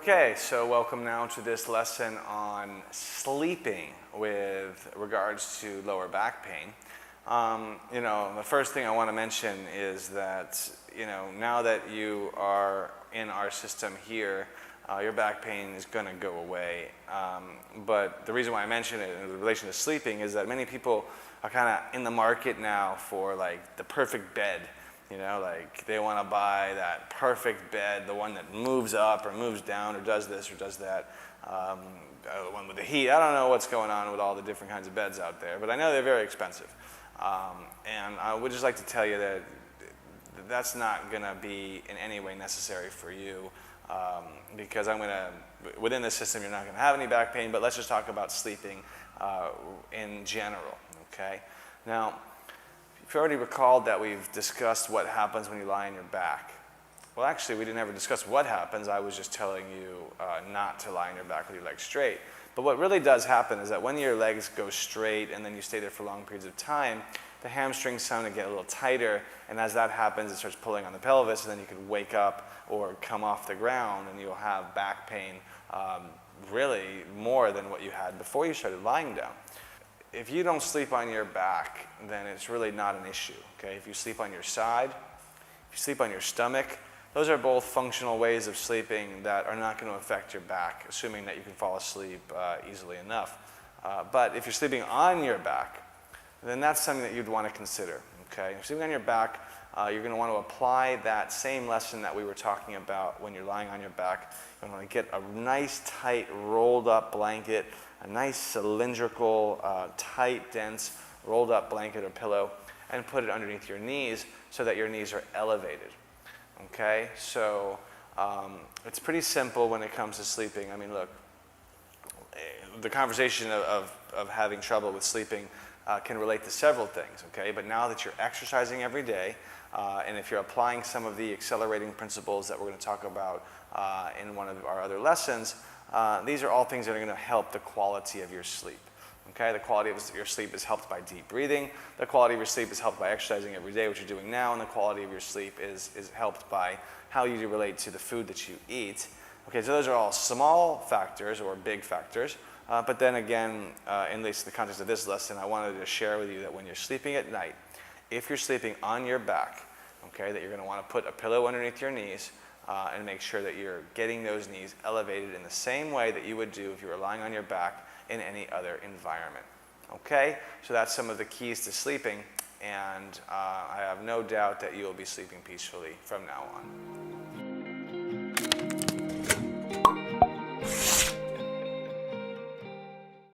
Okay, so welcome now to this lesson on sleeping with regards to lower back pain. The first thing I want to mention is that, now that you are in our system here, your back pain is going to go away. But the reason why I mention it in relation to sleeping is that many people are kind of in the market now for like the perfect bed. Like they want to buy that perfect bed, the one that moves up or moves down or does this or does that, the one with the heat. I don't know what's going on with all the different kinds of beds out there, but I know they're very expensive. And I would just like to tell you that that's not going to be in any way necessary for you, because within the system you're not going to have any back pain, but let's just talk about sleeping in general, okay? Now, if you already recalled that we've discussed what happens when you lie on your back. Well, actually, we didn't ever discuss what happens. I was just telling you not to lie on your back with your legs straight. But what really does happen is that when your legs go straight and then you stay there for long periods of time, the hamstrings sound to get a little tighter, and as that happens, it starts pulling on the pelvis, and then you can wake up or come off the ground, and you'll have back pain really more than what you had before you started lying down. If you don't sleep on your back, then it's really not an issue, okay? If you sleep on your side, if you sleep on your stomach, those are both functional ways of sleeping that are not going to affect your back, assuming that you can fall asleep easily enough. But if you're sleeping on your back, then that's something that you'd want to consider, okay? If you're sleeping on your back, you're going to want to apply that same lesson that we were talking about when you're lying on your back. You're going to get a nice, tight, rolled up blanket, a nice cylindrical, tight, dense, rolled up blanket or pillow, and put it underneath your knees so that your knees are elevated. Okay, so it's pretty simple when it comes to sleeping. I mean, look, the conversation of having trouble with sleeping can relate to several things, okay? But now that you're exercising every day, and if you're applying some of the accelerating principles that we're going to talk about in one of our other lessons, these are all things that are going to help the quality of your sleep. Okay, the quality of your sleep is helped by deep breathing. The quality of your sleep is helped by exercising every day, which you're doing now, and the quality of your sleep is helped by how you relate to the food that you eat. Okay, so those are all small factors or big factors. But then again, in the context of this lesson, I wanted to share with you that when you're sleeping at night, if you're sleeping on your back, okay, that you're going to want to put a pillow underneath your knees, and make sure that you're getting those knees elevated in the same way that you would do if you were lying on your back in any other environment. Okay, so that's some of the keys to sleeping, and I have no doubt that you will be sleeping peacefully from now on.